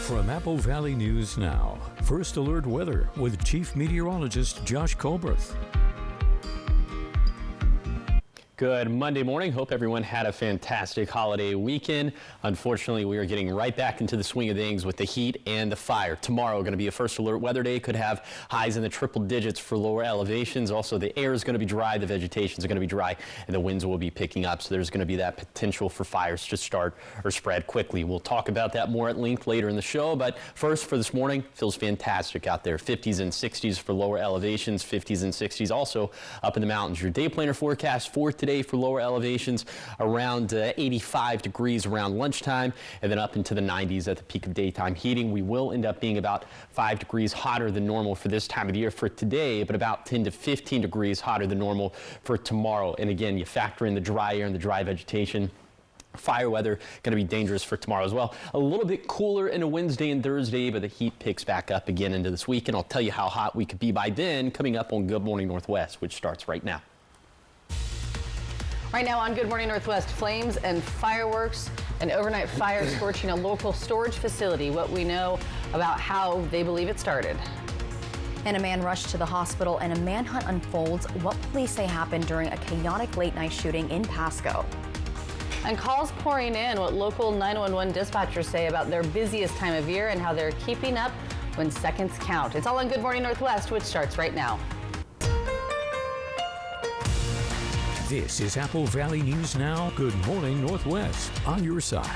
From Apple Valley News Now, First Alert Weather with Chief Meteorologist Josh Colberth. Good Monday morning. Hope everyone had a fantastic holiday weekend. Unfortunately, we are getting right back into the swing of things with the heat and the fire. Tomorrow going to be a first alert weather day. Could have highs in the triple digits for lower elevations. Also, the air is going to be dry, the vegetation is going to be dry, and the winds will be picking up. So there's going to be that potential for fires to start or spread quickly. We'll talk about that more at length later in the show. But first, for this morning, feels fantastic out there. 50s and 60s for lower elevations, 50s and 60s also up in the mountains. Your day planner forecast for today for lower elevations around 85 degrees around lunchtime, and then up into the 90s at the peak of daytime heating. We will end up being about 5 degrees hotter than normal for this time of the year for today, but about 10 to 15 degrees hotter than normal for tomorrow. And again, you factor in the dry air and the dry vegetation. Fire weather going to be dangerous for tomorrow as well. A little bit cooler in a Wednesday and Thursday, but the heat picks back up again into this week, and I'll tell you how hot we could be by then coming up on Good Morning Northwest, which starts right now. Right now on Good Morning Northwest, flames and fireworks, an overnight fire scorching a local storage facility. What we know about how they believe it started. And a man rushed to the hospital and a manhunt unfolds. What police say happened during a chaotic late night shooting in Pasco. And calls pouring in, what local 911 dispatchers say about their busiest time of year and how they're keeping up when seconds count. It's all on Good Morning Northwest, which starts right now. This is Apple Valley News Now. Good Morning Northwest on your side.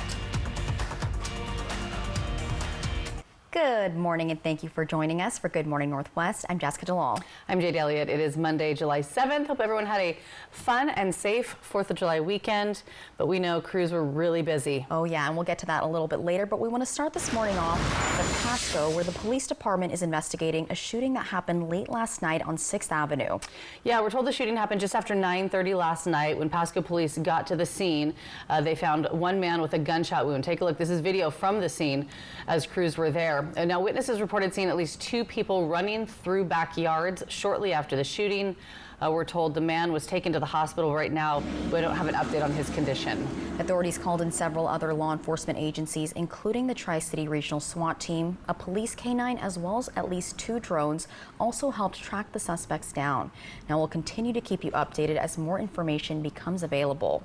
Good morning and thank you for joining us for Good Morning Northwest. I'm Jessica Jalal. I'm Jade Elliott. It is Monday, July 7th. Hope everyone had a fun and safe 4th of July weekend, but we know crews were really busy. Oh yeah, and we'll get to that a little bit later, but we want to start this morning off at Pasco, where the police department is investigating a shooting that happened late last night on 6th Avenue. Yeah, we're told the shooting happened just after 9:30 last night. When Pasco police got to the scene, they found one man with a gunshot wound. Take a look. This is video from the scene as crews were there. And now witnesses reported seeing at least 2 people running through backyards shortly after the shooting. We're told the man was taken to the hospital right now. We don't have an update on his condition. Authorities called in several other law enforcement agencies, including the Tri-City Regional SWAT team, a police canine, as well as at least 2 drones also helped track the suspects down. Now we'll continue to keep you updated as more information becomes available.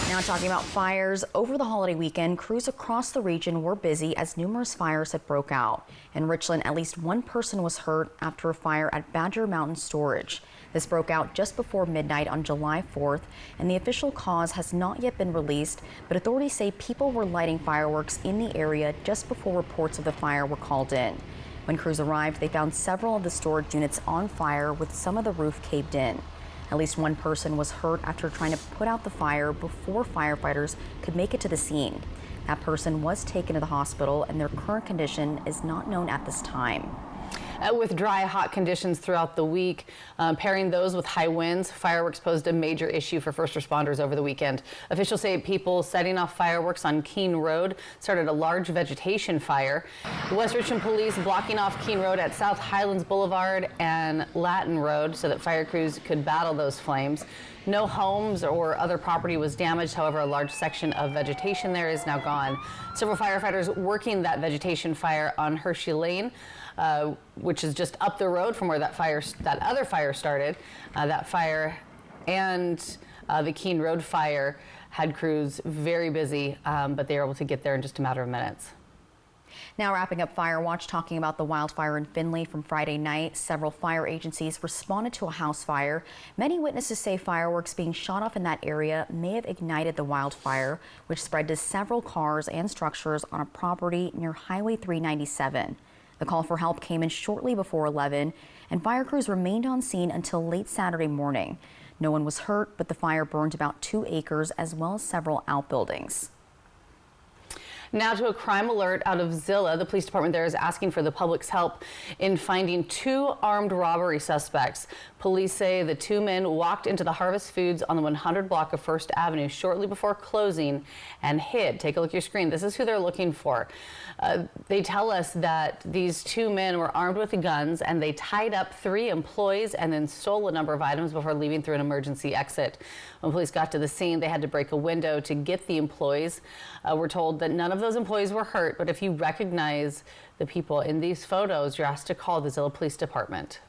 Now talking about fires, over the holiday weekend, crews across the region were busy as numerous fires had broke out. In Richland, at least 1 person was hurt after a fire at Badger Mountain Storage. This broke out just before midnight on July 4th, and the official cause has not yet been released, but authorities say people were lighting fireworks in the area just before reports of the fire were called in. When crews arrived, they found several of the storage units on fire with some of the roof caved in. At least 1 person was hurt after trying to put out the fire before firefighters could make it to the scene. That person was taken to the hospital and their current condition is not known at this time. With dry, hot conditions throughout the week, pairing those with high winds, fireworks posed a major issue for first responders over the weekend. Officials say people setting off fireworks on Keene Road started a large vegetation fire. The West Richmond Police blocking off Keene Road at South Highlands Boulevard and Latin Road so that fire crews could battle those flames. No homes or other property was damaged. However, a large section of vegetation there is now gone. Several firefighters working that vegetation fire on Hershey Lane, which is just up the road from where that other fire started. That fire and the Keene Road fire had crews very busy, but they were able to get there in just a matter of minutes. Now wrapping up Fire Watch, talking about the wildfire in Findlay from Friday night. Several fire agencies responded to a house fire. Many witnesses say fireworks being shot off in that area may have ignited the wildfire, which spread to several cars and structures on a property near Highway 397. The call for help came in shortly before 11, and fire crews remained on scene until late Saturday morning. No one was hurt, but the fire burned about 2 acres as well as several outbuildings. Now to a crime alert out of Zillah. The police department there is asking for the public's help in finding 2 armed robbery suspects. Police say the 2 men walked into the Harvest Foods on the 100 block of First Avenue shortly before closing and hid. Take a look at your screen. This is who they're looking for. They tell us that these 2 men were armed with guns and they tied up 3 employees and then stole a number of items before leaving through an emergency exit. When police got to the scene, they had to break a window to get the employees. We're told that none of them those employees were hurt, but if you recognize the people in these photos, you're asked to call the Zillow Police Department.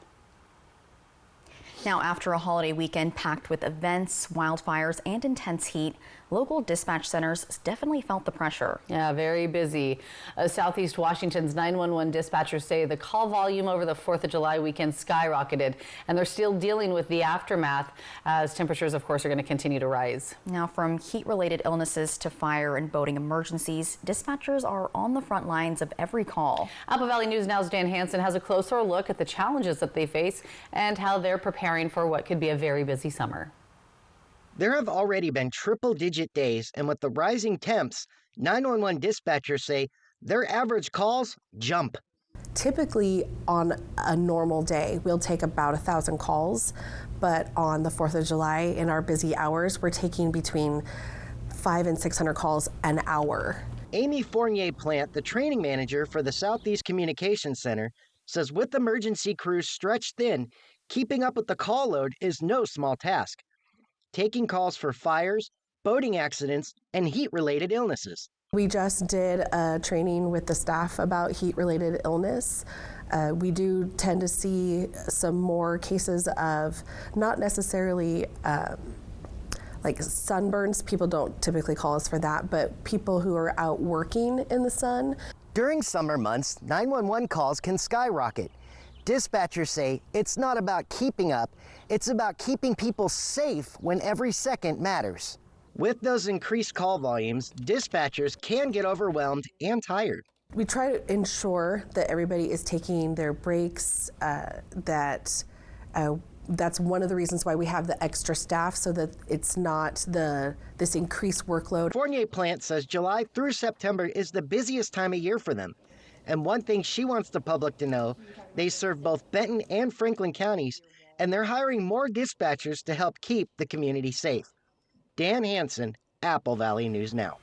Now, after a holiday weekend packed with events, wildfires, and intense heat, local dispatch centers definitely felt the pressure. Yeah, very busy. Southeast Washington's 911 dispatchers say the call volume over the 4th of July weekend skyrocketed, and they're still dealing with the aftermath as temperatures, of course, are going to continue to rise. Now, from heat-related illnesses to fire and boating emergencies, dispatchers are on the front lines of every call. Apple Valley News Now's Dan Hansen has a closer look at the challenges that they face and how they're preparing for what could be a very busy summer. There have already been triple-digit days, and with the rising temps, 911 dispatchers say their average calls jump. Typically, on a normal day, we'll take about 1,000 calls, but on the 4th of July, in our busy hours, we're taking between 500 and 600 calls an hour. Amy Fournier-Plant, the training manager for the Southeast Communications Center, says with emergency crews stretched thin, keeping up with the call load is no small task. Taking calls for fires, boating accidents, and heat-related illnesses. We just did a training with the staff about heat-related illness. We do tend to see some more cases of not necessarily like sunburns. People don't typically call us for that, but people who are out working in the sun. During summer months, 911 calls can skyrocket. Dispatchers say it's not about keeping up, it's about keeping people safe when every second matters. With those increased call volumes, dispatchers can get overwhelmed and tired. We try to ensure that everybody is taking their breaks, that's one of the reasons why we have the extra staff, so that it's not this increased workload. Fournier-Plant says July through September is the busiest time of year for them. And one thing she wants the public to know, they serve both Benton and Franklin counties, and they're hiring more dispatchers to help keep the community safe. Dan Hansen, Apple Valley News Now.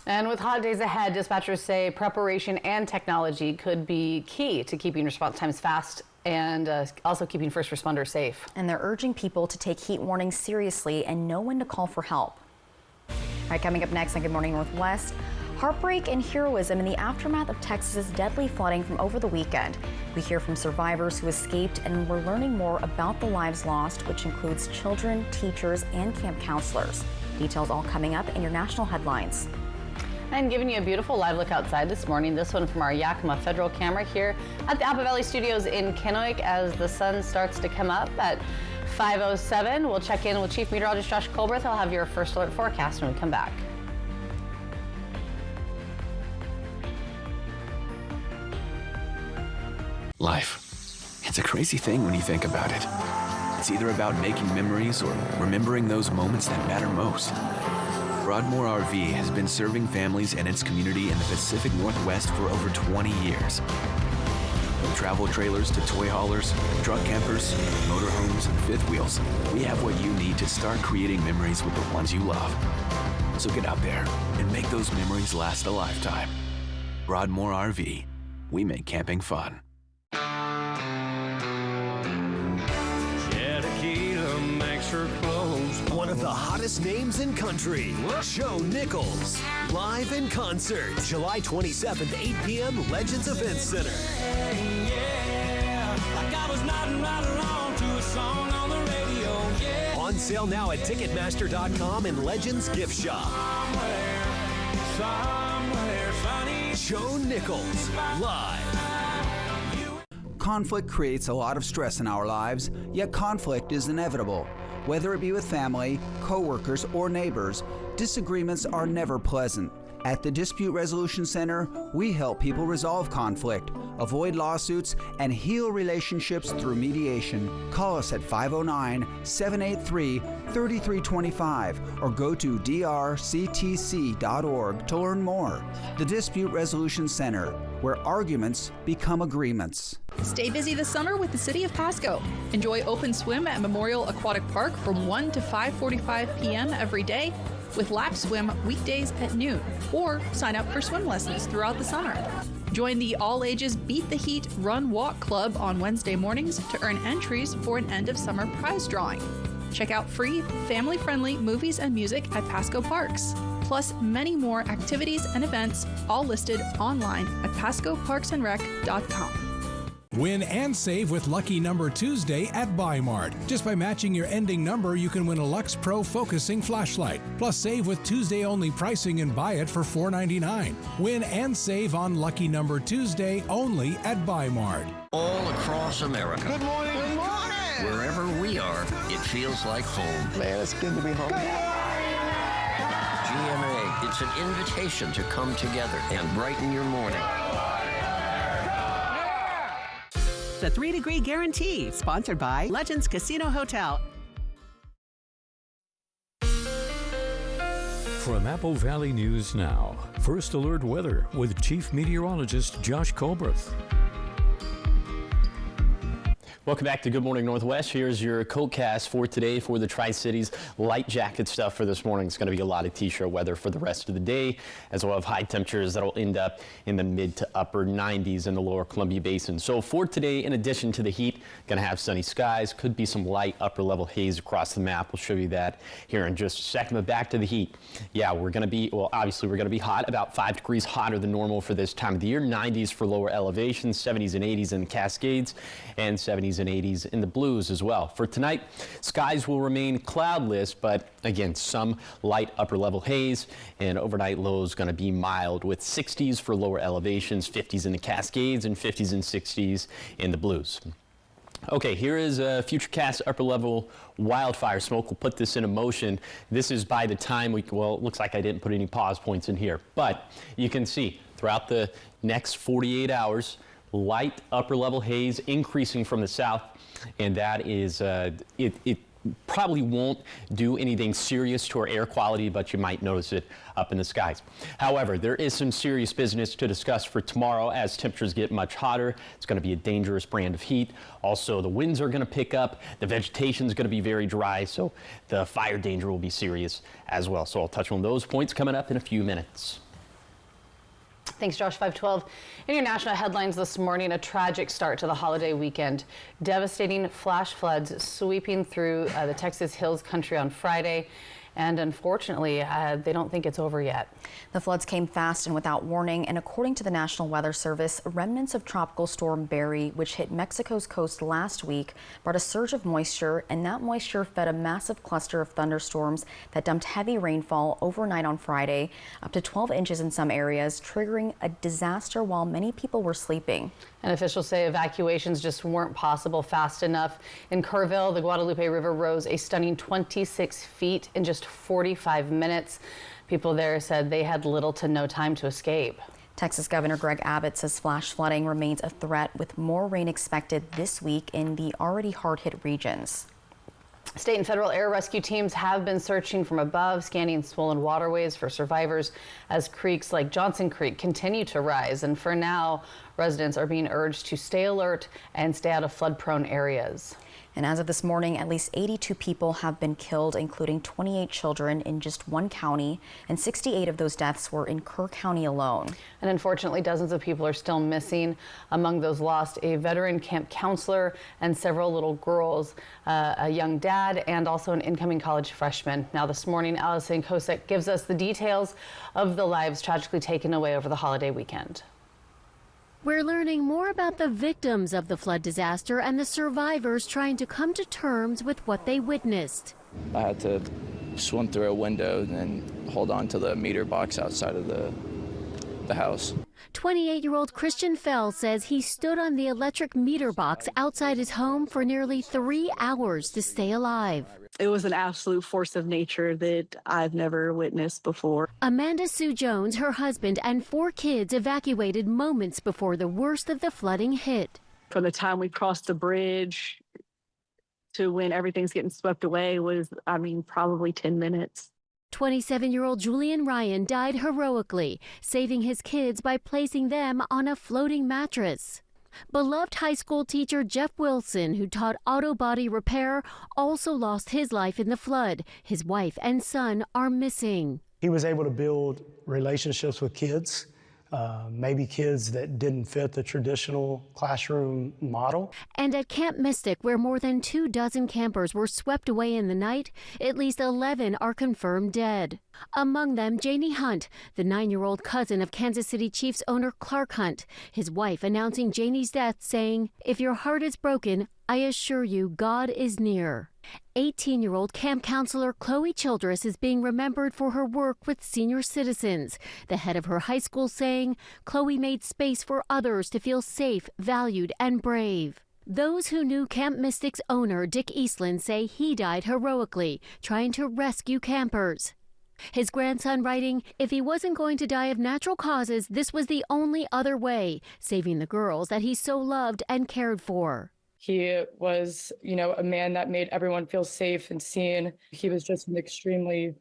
And with hot days ahead, dispatchers say preparation and technology could be key to keeping response times fast and also keeping first responders safe. And they're urging people to take heat warnings seriously and know when to call for help. All right, coming up next on Good Morning Northwest, heartbreak and heroism in the aftermath of Texas's deadly flooding from over the weekend. We hear from survivors who escaped, and we're learning more about the lives lost, which includes children, teachers, and camp counselors. Details all coming up in your national headlines. And giving you a beautiful live look outside this morning. This one from our Yakima Federal camera here at the Apple Valley Studios in Kennewick as the sun starts to come up at 5:07. We'll check in with Chief Meteorologist Josh Colbert. He'll have your first alert forecast when we come back. Life. It's a crazy thing when you think about it. It's either about making memories or remembering those moments that matter most. Broadmoor RV has been serving families and its community in the Pacific Northwest for over 20 years. From travel trailers to toy haulers, truck campers, motorhomes, and fifth wheels, we have what you need to start creating memories with the ones you love. So get out there and make those memories last a lifetime. Broadmoor RV. We make camping fun. One of the hottest names in country, Joe Nichols, live in concert, July 27th, 8 p.m., Legends Event Center. On sale now at Ticketmaster.com and Legends Gift Shop. Joe Nichols, live. Conflict creates a lot of stress in our lives, yet conflict is inevitable. Whether it be with family, co-workers, or neighbors, disagreements are never pleasant. At the Dispute Resolution Center, we help people resolve conflict, avoid lawsuits, and heal relationships through mediation. Call us at 509-783-3325 or go to drctc.org to learn more. The Dispute Resolution Center, where arguments become agreements. Stay busy this summer with the City of Pasco. Enjoy open swim at Memorial Aquatic Park from 1 to 5:45 p.m. every day, with lap swim weekdays at noon, or sign up for swim lessons throughout the summer. Join the all-ages Beat the Heat Run Walk Club on Wednesday mornings to earn entries for an end-of-summer prize drawing. Check out free, family-friendly movies and music at Pasco Parks, plus many more activities and events, all listed online at pascoparksandrec.com. Win and save with Lucky Number Tuesday at Bi-Mart. Just by matching your ending number, you can win a Lux Pro focusing flashlight. Plus, save with Tuesday-only pricing and buy it for $4.99. Win and save on Lucky Number Tuesday only at Bi-Mart. All across America. Good morning. Good morning. Wherever we are, it feels like home. Man, it's good to be home. GMA, it's an invitation to come together and brighten your morning. The 3-Degree Guarantee, sponsored by Legends Casino Hotel. From Apple Valley News Now, First Alert Weather with Chief Meteorologist Josh Colbreth. Welcome back to Good Morning Northwest. Here's your CoCast for today for the Tri-Cities. Light jacket stuff for this morning. It's going to be a lot of t-shirt weather for the rest of the day, as well as high temperatures that will end up in the mid to upper 90s in the lower Columbia Basin. So for today, in addition to the heat, going to have sunny skies. Could be some light upper level haze across the map. We'll show you that here in just a second. But back to the heat. Yeah, we're going to be, well, obviously we're going to be hot, about 5 degrees hotter than normal for this time of the year. 90s for lower elevations, 70s and 80s in the Cascades, and 70s and 80s in the Blues as well. For tonight, skies will remain cloudless, but again, some light upper level haze, and overnight lows going to be mild with 60s for lower elevations, 50s in the Cascades, and 50s and 60s in the Blues. Okay, here is a Futurecast upper level wildfire smoke. We'll put this into motion. This is by the time well, it looks like I didn't put any pause points in here, but you can see throughout the next 48 hours, light upper level haze increasing from the south, and that is, it probably won't do anything serious to our air quality, but you might notice it up in the skies. However, there is some serious business to discuss for tomorrow as temperatures get much hotter. It's going to be a dangerous brand of heat. Also, the winds are going to pick up. The vegetation is going to be very dry, so the fire danger will be serious as well. So I'll touch on those points coming up in a few minutes. Thanks, Josh. 512. In your national headlines this morning, a tragic start to the holiday weekend. Devastating flash floods sweeping through the Texas Hills Country on Friday. And unfortunately, they don't think it's over yet. The floods came fast and without warning, and according to the National Weather Service, remnants of Tropical Storm Barry, which hit Mexico's coast last week, brought a surge of moisture, and that moisture fed a massive cluster of thunderstorms that dumped heavy rainfall overnight on Friday, up to 12 inches in some areas, triggering a disaster while many people were sleeping. And officials say evacuations just weren't possible fast enough. In Kerrville, the Guadalupe River rose a stunning 26 feet in just 45 minutes. People there said they had little to no time to escape. Texas Governor Greg Abbott says flash flooding remains a threat, with more rain expected this week in the already hard-hit regions. State and federal air rescue teams have been searching from above, scanning swollen waterways for survivors as creeks like Johnson Creek continue to rise. And for now, residents are being urged to stay alert and stay out of flood-prone areas. And as of this morning, at least 82 people have been killed, including 28 children in just one county, and 68 of those deaths were in Kerr County alone. And unfortunately, dozens of people are still missing. Among those lost, a veteran camp counselor and several little girls, a young dad, and also an incoming college freshman. Now this morning, Allison Kosek gives us the details of the lives tragically taken away over the holiday weekend. We're learning more about the victims of the flood disaster and the survivors trying to come to terms with what they witnessed. I had to swim through a window and then hold on to the meter box outside of the house. 28-year-old Christian Fell says he stood on the electric meter box outside his home for nearly 3 hours to stay alive. It was an absolute force of nature that I've never witnessed before. Amanda Sue Jones, her husband, and 4 kids evacuated moments before the worst of the flooding hit. From the time we crossed the bridge to when everything's getting swept away was, probably 10 minutes. 27-year-old Julian Ryan died heroically, saving his kids by placing them on a floating mattress. Beloved high school teacher Jeff Wilson, who taught auto body repair, also lost his life in the flood. His wife and son are missing. He was able to build relationships with kids maybe kids that didn't fit the traditional classroom model. And at Camp Mystic, where more than 24 campers were swept away in the night, at least 11 are confirmed dead. Among them, Janie Hunt, the 9-year-old cousin of Kansas City Chiefs owner Clark Hunt. His wife announcing Janie's death, saying, "If your heart is broken, I assure you God is near." 18-year-old camp counselor Chloe Childress is being remembered for her work with senior citizens. The head of her high school saying, "Chloe made space for others to feel safe, valued, and brave." Those who knew Camp Mystic's owner, Dick Eastland, say he died heroically, trying to rescue campers. His grandson writing, "If he wasn't going to die of natural causes, this was the only other way, saving the girls that he so loved and cared for." He was, a man that made everyone feel safe and seen. He was just an extremely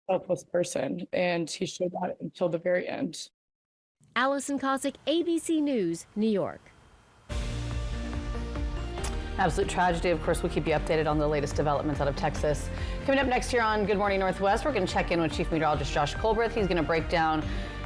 selfless person, and he showed that until the very end. Allison Cossack, ABC News, New York. Absolute tragedy. Of course, we'll keep you updated on the latest developments out of Texas. Coming up next year on Good Morning Northwest, we're going to check in with Chief Meteorologist Josh Colbreth. He's going to break down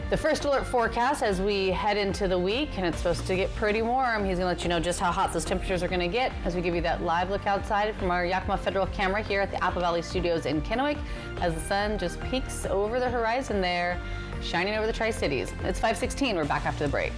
the first alert forecast as we head into the week, and it's supposed to get pretty warm. He's going to let you know just how hot those temperatures are going to get as we give you that live look outside from our Yakima Federal camera here at the Apple Valley Studios in Kennewick as the sun just peeks over the horizon there, shining over the Tri-Cities. It's 5:16. We're back after the break.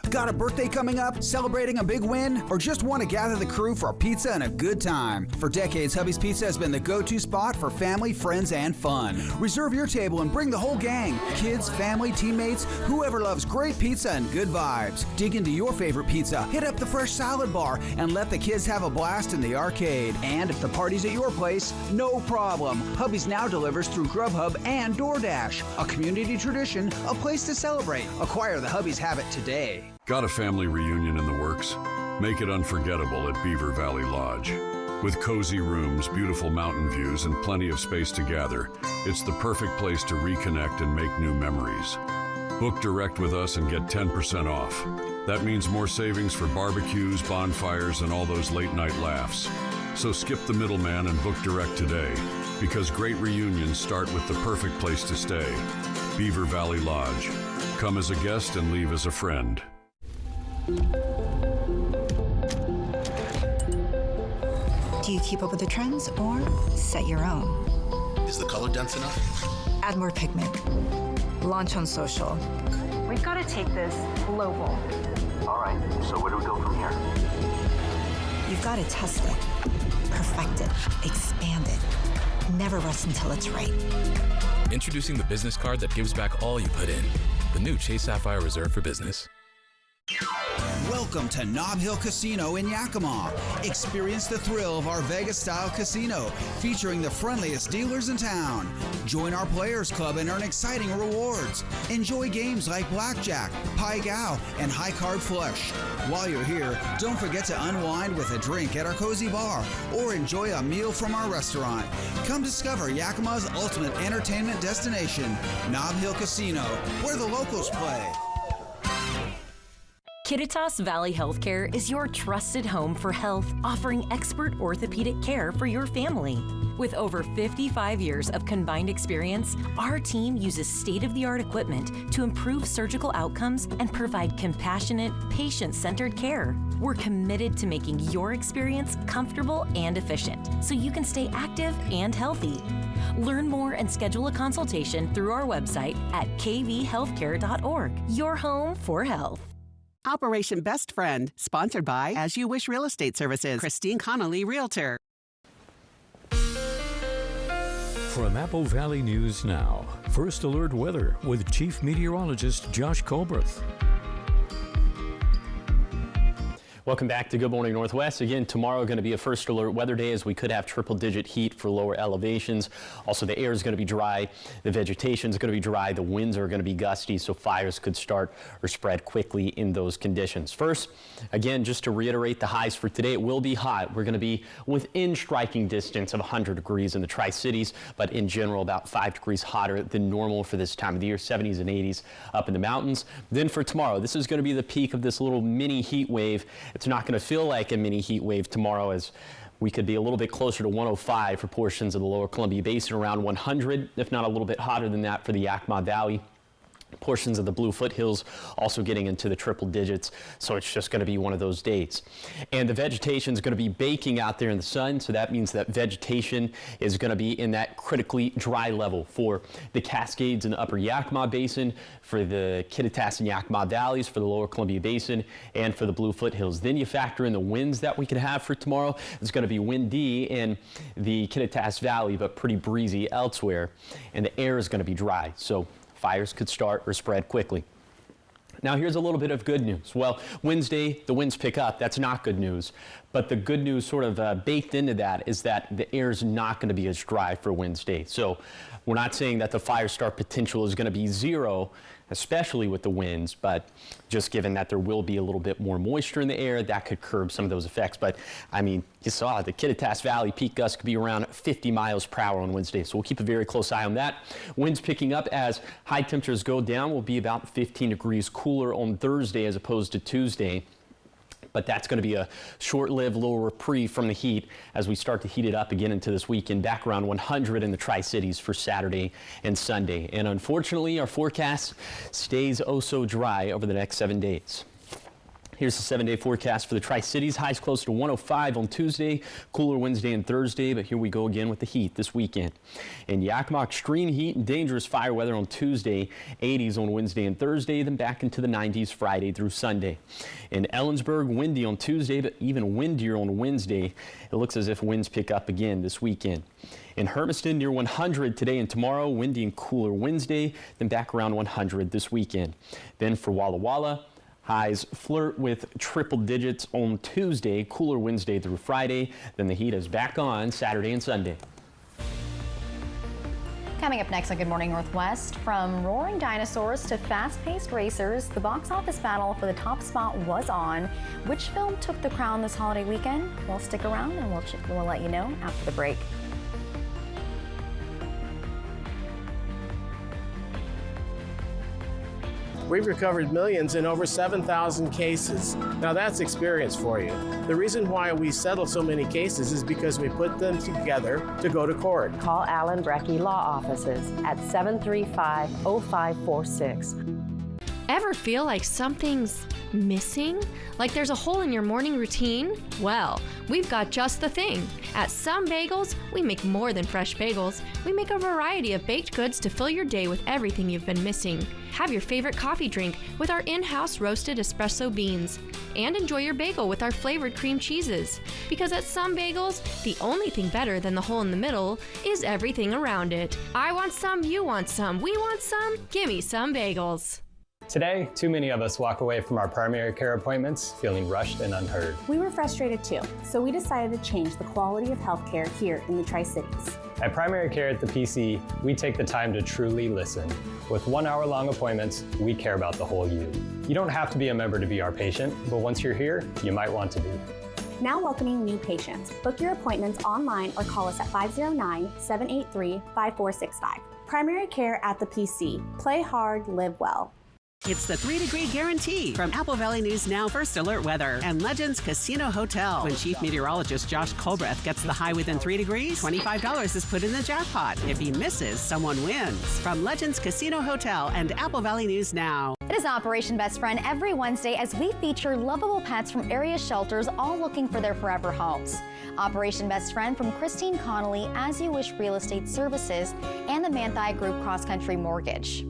Got a birthday coming up, celebrating a big win, or just want to gather the crew for a pizza and a good time? For decades, Hubby's Pizza has been the go-to spot for family, friends, and fun. Reserve your table and bring the whole gang. Kids, family, teammates, whoever loves great pizza and good vibes. Dig into your favorite pizza, hit up the fresh salad bar, and let the kids have a blast in the arcade. And if the party's at your place, no problem. Hubby's now delivers through Grubhub and DoorDash. A community tradition, a place to celebrate. Acquire the Hubby's habit today. Got a family reunion in the works? Make it unforgettable at Beaver Valley Lodge. With cozy rooms, beautiful mountain views, and plenty of space to gather, it's the perfect place to reconnect and make new memories. Book direct with us and get 10% off. That means more savings for barbecues, bonfires, and all those late-night laughs. So skip the middleman and book direct today, because great reunions start with the perfect place to stay. Beaver Valley Lodge. Come as a guest and leave as a friend. Do you keep up with the trends or set your own? Is the color dense enough? Add more pigment. Launch on social. We've got to take this global. All right, so where do we go from here? You've got to test it, perfect it, expand it. Never rest until it's right. Introducing the business card that gives back all you put in. The new Chase Sapphire Reserve for Business. Welcome to Nob Hill Casino in Yakima. Experience the thrill of our Vegas-style casino, featuring the friendliest dealers in town. Join our Players Club and earn exciting rewards. Enjoy games like Blackjack, Pai Gow, and High Card Flush. While you're here, don't forget to unwind with a drink at our cozy bar or enjoy a meal from our restaurant. Come discover Yakima's ultimate entertainment destination, Nob Hill Casino, where the locals play. Kittitas Valley Healthcare is your trusted home for health, offering expert orthopedic care for your family. With over 55 years of combined experience, our team uses state-of-the-art equipment to improve surgical outcomes and provide compassionate, patient-centered care. We're committed to making your experience comfortable and efficient, so you can stay active and healthy. Learn more and schedule a consultation through our website at kvhealthcare.org. Your home for health. Operation Best Friend, sponsored by As You Wish Real Estate Services, Christine Connolly, Realtor. From Apple Valley News Now, First Alert Weather with Chief Meteorologist Josh Colbreth. Welcome back to Good Morning Northwest. Again, tomorrow going to be a first alert weather day as we could have triple-digit heat for lower elevations. Also, the air is going to be dry. The vegetation is going to be dry. The winds are going to be gusty, so fires could start or spread quickly in those conditions. First, again, just to reiterate the highs for today, it will be hot. We're going to be within striking distance of 100 degrees in the Tri-Cities, but in general about 5 degrees hotter than normal for this time of the year, 70s and 80s up in the mountains. Then for tomorrow, this is going to be the peak of this little mini heat wave. It's not going to feel like a mini heat wave tomorrow as We could be a little bit closer to 105 for portions of the lower Columbia Basin, around 100, if not a little bit hotter than that for the Yakima Valley. Portions of the Blue Foothills also getting into the triple digits, so it's just going to be one of those days. And the vegetation is going to be baking out there in the sun, so that means that vegetation is going to be in that critically dry level for the Cascades in the upper Yakima Basin, for the Kittitas and Yakima Valleys, for the lower Columbia Basin, and for the Blue Foothills. Then you factor in the winds that we could have for tomorrow. It's going to be windy in the Kittitas Valley, but pretty breezy elsewhere, and the air is going to be dry. So fires could start or spread quickly. Now here's a little bit of good news. Well, Wednesday, the winds pick up. That's not good news. But the good news sort of baked into that is that the air is not going to be as dry for Wednesday. So we're not saying that the fire start potential is going to be zero, especially with the winds, but just given that there will be a little bit more moisture in the air, that could curb some of those effects. But I mean, you saw the Kittitas Valley peak gust could be around 50 miles per hour on Wednesday, so we'll keep a very close eye on that. Winds picking up as high temperatures go down. Will be about 15 degrees cooler on Thursday as opposed to Tuesday. But that's going to be a short-lived little reprieve from the heat as we start to heat it up again into this weekend, back around 100 in the Tri-Cities for Saturday and Sunday. And unfortunately, our forecast stays oh so dry over the next 7 days. Here's the 7-day forecast for the Tri-Cities. Highs close to 105 on Tuesday, cooler Wednesday and Thursday, but here we go again with the heat this weekend. In Yakima, extreme heat and dangerous fire weather on Tuesday, 80s on Wednesday and Thursday, then back into the 90s Friday through Sunday. In Ellensburg, windy on Tuesday, but even windier on Wednesday. It looks as if winds pick up again this weekend. In Hermiston, near 100 today and tomorrow, windy and cooler Wednesday, then back around 100 this weekend. Then for Walla Walla, highs flirt with triple digits on Tuesday, cooler Wednesday through Friday. Then the heat is back on Saturday and Sunday. Coming up next on Good Morning Northwest, from roaring dinosaurs to fast-paced racers, the box office battle for the top spot was on. Which film took the crown this holiday weekend? Well, stick around and we'll let you know after the break. We've recovered millions in over 7,000 cases. Now that's experience for you. The reason why we settle so many cases is because we put them together to go to court. Call Allen Brecky Law Offices at 735-0546. Ever feel like something's missing? Like there's a hole in your morning routine? Well, we've got just the thing. At Some Bagels, we make more than fresh bagels. We make a variety of baked goods to fill your day with everything you've been missing. Have your favorite coffee drink with our in-house roasted espresso beans. And enjoy your bagel with our flavored cream cheeses. Because at Some Bagels, the only thing better than the hole in the middle is everything around it. I want some, you want some, we want some, gimme Some Bagels. Today, too many of us walk away from our primary care appointments feeling rushed and unheard. We were frustrated too, so we decided to change the quality of healthcare here in the Tri-Cities. At Primary Care at the PC, we take the time to truly listen. With 1 hour-long appointments, we care about the whole you. You don't have to be a member to be our patient, but once you're here, you might want to be. Now welcoming new patients. Book your appointments online or call us at 509-783-5465. Primary Care at the PC. Play hard, live well. It's the 3-degree guarantee from Apple Valley News Now First Alert Weather and Legends Casino Hotel. When Chief Meteorologist Josh Colbreth gets the high within 3 degrees, $25 is put in the jackpot. If he misses, someone wins. From Legends Casino Hotel and Apple Valley News Now. It is Operation Best Friend every Wednesday as we feature lovable pets from area shelters all looking for their forever homes. Operation Best Friend from Christine Connolly, As You Wish Real Estate Services, and the Manthai Group Cross Country Mortgage.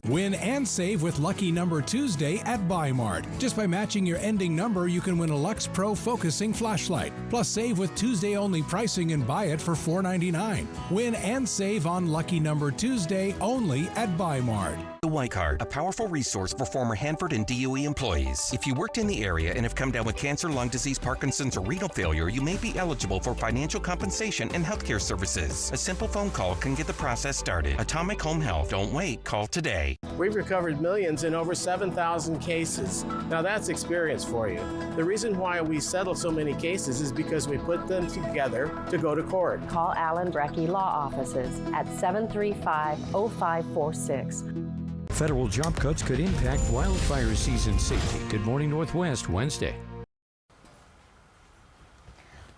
Win and save with Lucky Number Tuesday at Buy-Mart. Just by matching your ending number, you can win a Lux Pro focusing flashlight. Plus, save with Tuesday-only pricing and buy it for $4.99. Win and save on Lucky Number Tuesday only at Buy-Mart. The Y Card, a powerful resource for former Hanford and DOE employees. If you worked in the area and have come down with cancer, lung disease, Parkinson's, or renal failure, you may be eligible for financial compensation and healthcare services. A simple phone call can get the process started. Atomic Home Health. Don't wait. Call today. We've recovered millions in over 7,000 cases. Now that's experience for you. The reason why we settle so many cases is because we put them together to go to court. Call Allen Brecky Law Offices at 735-0546. Federal job cuts could impact wildfire season safety. Good Morning Northwest, Wednesday.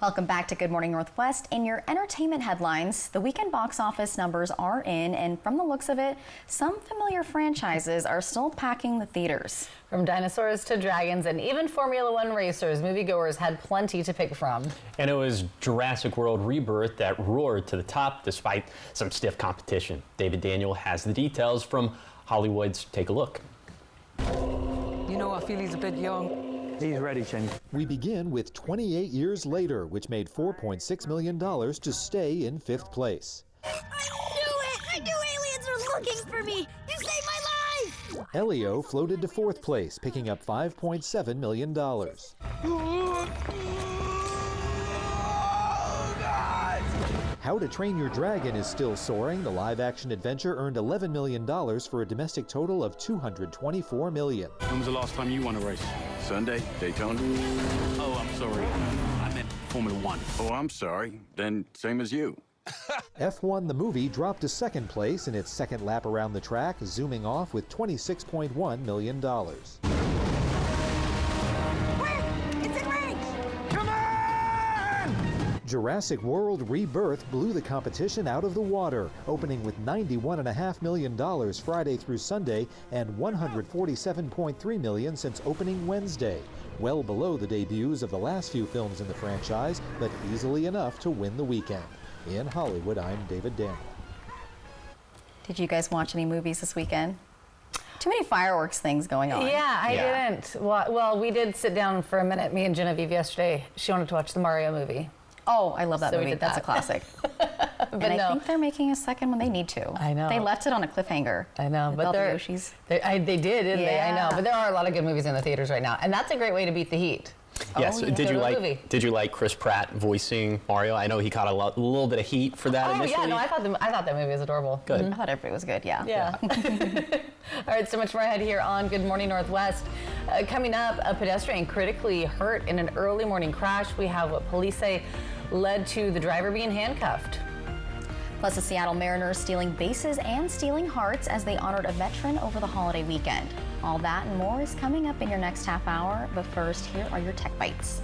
Welcome back to Good Morning Northwest. In your entertainment headlines, the weekend box office numbers are in, and from the looks of it, some familiar franchises are still packing the theaters. From dinosaurs to dragons and even Formula One racers, moviegoers had plenty to pick from. And it was Jurassic World Rebirth that roared to the top despite some stiff competition. David Daniel has the details from Hollywood's Take a Look. You know, I feel he's a bit young. He's ready, Shane. We begin with 28 years later, which made $4.6 million to stay in 5th place. I knew it! I knew aliens were looking for me! You saved my life! Elio floated to 4th place, picking up $5.7 million. How to Train Your Dragon is still soaring. The live-action adventure earned $11 million for a domestic total of $224 million. When was the last time you won a race? Sunday, Daytona. Oh, I'm sorry. I meant Formula One. Oh, I'm sorry. Then same as you. F1 the movie dropped to 2nd place in its second lap around the track, zooming off with $26.1 million. Jurassic World Rebirth blew the competition out of the water, opening with $91.5 million Friday through Sunday and $147.3 million since opening Wednesday. Well below the debuts of the last few films in the franchise, but easily enough to win the weekend. In Hollywood, I'm David Daniel. Did you guys watch any movies this weekend? Too many fireworks things going on. Yeah, I didn't. Well, we did sit down for a minute, me and Genevieve yesterday. She wanted to watch the Mario movie. Oh, I love that movie. That's a that. classic. And I think they're making a second one. They need to. I know. They left it on a cliffhanger. I know, but they did, didn't they? I know, but there are a lot of good movies in the theaters right now, and that's a great way to beat the heat. Yes. Did you like Chris Pratt voicing Mario? I know he caught a little bit of heat for that initially. Oh yeah, no, I thought that movie was adorable. Good. I thought everybody was good. Yeah. Yeah. All right, so much more ahead here on Good Morning Northwest. Coming up, a pedestrian critically hurt in an early morning crash. We have what police say led to the driver being handcuffed. Plus, the Seattle Mariners stealing bases and stealing hearts as they honored a veteran over the holiday weekend. All that and more is coming up in your next half hour. But first, here are your Tech Bites.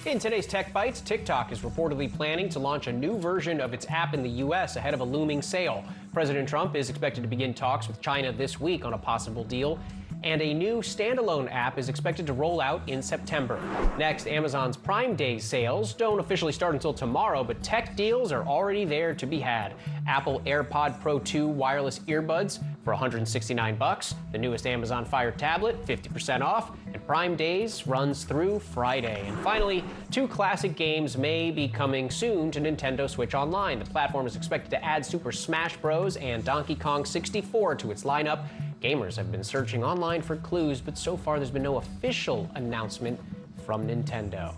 In today's Tech Bites, TikTok is reportedly planning to launch a new version of its app in the U.S. ahead of a looming sale. President Trump is expected to begin talks with China this week on a possible deal, and a new standalone app is expected to roll out in September. Next, Amazon's Prime Day sales don't officially start until tomorrow, but tech deals are already there to be had. Apple AirPod Pro 2 wireless earbuds for $169, the newest Amazon Fire tablet 50% off, and Prime Days runs through Friday. And finally, 2 classic games may be coming soon to Nintendo Switch Online. The platform is expected to add Super Smash Bros. And Donkey Kong 64 to its lineup. Gamers have been searching online for clues, but so far there's been no official announcement from Nintendo.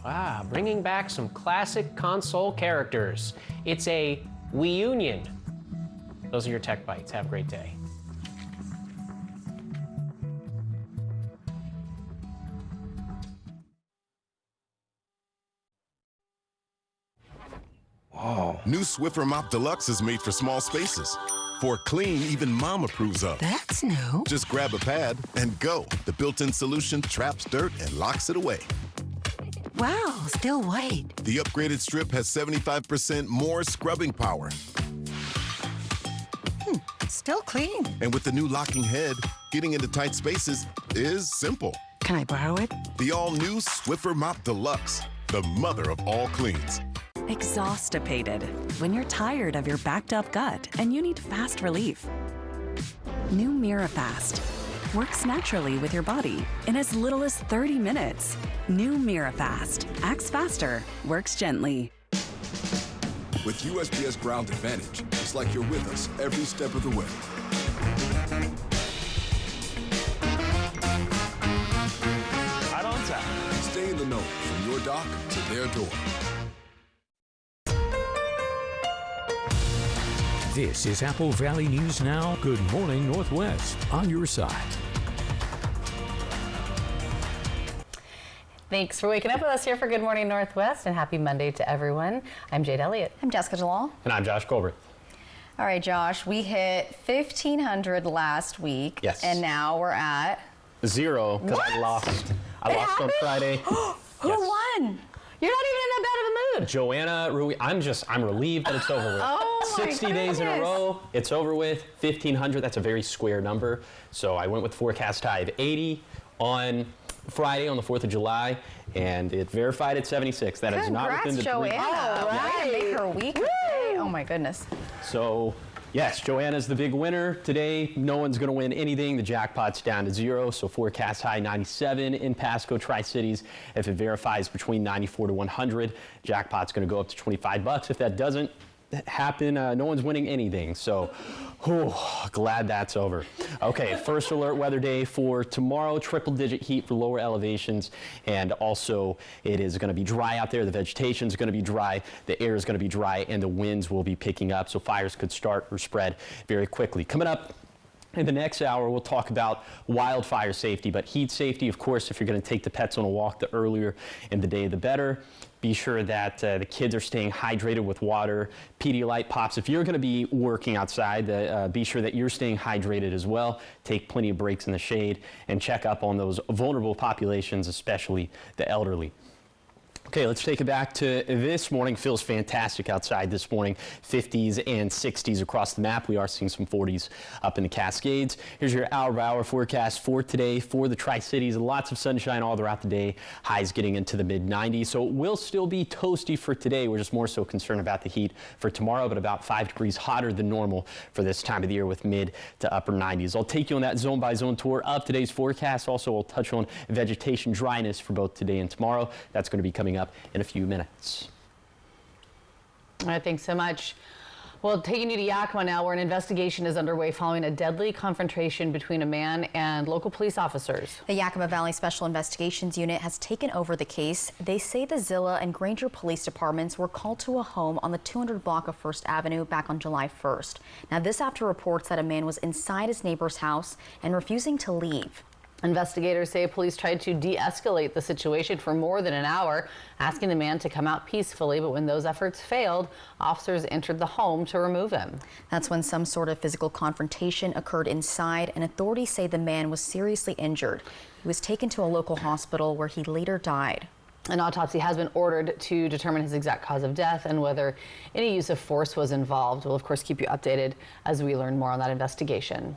Bringing back some classic console characters. It's a Wii-union. Those are your Tech Bites. Have a great day. Wow. New Swiffer Mop Deluxe is made for small spaces. For clean, even Mom approves of. That's new. Just grab a pad and go. The built-in solution traps dirt and locks it away. Wow, still white. The upgraded strip has 75% more scrubbing power. Still clean. And with the new locking head, getting into tight spaces is simple. Can I borrow it? The all-new Swiffer Mop Deluxe, the mother of all cleans. Exhaustipated. When you're tired of your backed up gut and you need fast relief. New MiraFast works naturally with your body in as little as 30 minutes. New MiraFast acts faster, works gently. With USPS Ground Advantage, it's like you're with us every step of the way. Right on time. Stay in the know from your dock to their door. This is Apple Valley News Now. Good morning, Northwest. On your side. Thanks for waking up with us here for Good Morning Northwest, and happy Monday to everyone. I'm Jade Elliott. I'm Jessica Jalal. And I'm Josh Colbert. All right, Josh, we hit 1,500 last week. Yes. And now we're at 0 because I lost on Friday. Who won? You're not even in the good. Joanna, Rui, I'm relieved that it's over with. Oh, my 60 days in a goodness. row, it's over with. 1,500, that's a very square number. So I went with forecast high of 80 on Friday on the 4th of July, and it verified at 76. That is not within the Joanna. All right. Make her week today. Oh my goodness. So, yes, Joanna's the big winner today. No one's going to win anything. The jackpot's down to 0, so forecast high 97 in Pasco, Tri-Cities. If it verifies between 94 to 100, jackpot's going to go up to $25. If that doesn't happen, no one's winning anything. So, glad that's over. Okay, first alert weather day for tomorrow. Triple-digit heat for lower elevations, and also it is going to be dry out there. The vegetation is going to be dry, the air is going to be dry, and the winds will be picking up, so fires could start or spread very quickly. Coming up in the next hour, we'll talk about wildfire safety, but heat safety, of course, if you're going to take the pets on a walk, the earlier in the day, the better. Be sure that the kids are staying hydrated with water. Pedialyte Pops, if you're going to be working outside, be sure that you're staying hydrated as well. Take plenty of breaks in the shade and check up on those vulnerable populations, especially the elderly. Okay, let's take it back to this morning. Feels fantastic outside this morning. 50s and 60s across the map. We are seeing some 40s up in the Cascades. Here's your hour-by-hour forecast for today for the Tri-Cities. Lots of sunshine all throughout the day. Highs getting into the mid-90s. So it will still be toasty for today. We're just more so concerned about the heat for tomorrow, but about 5 degrees hotter than normal for this time of the year with mid to upper 90s. I'll take you on that zone-by-zone tour of today's forecast. Also, we'll touch on vegetation dryness for both today and tomorrow. That's going to be coming up in a few minutes. All right, thanks so much. Well, taking you to Yakima now, where an investigation is underway following a deadly confrontation between a man and local police officers. The Yakima Valley Special Investigations Unit has taken over the case. They say the Zilla and Granger police departments were called to a home on the 200 block of First Avenue back on July 1st. Now, this after reports that a man was inside his neighbor's house and refusing to leave. Investigators say police tried to de-escalate the situation for more than an hour, asking the man to come out peacefully, but when those efforts failed, officers entered the home to remove him. That's when some sort of physical confrontation occurred inside, and authorities say the man was seriously injured. He was taken to a local hospital where he later died. An autopsy has been ordered to determine his exact cause of death and whether any use of force was involved. We'll, of course, keep you updated as we learn more on that investigation.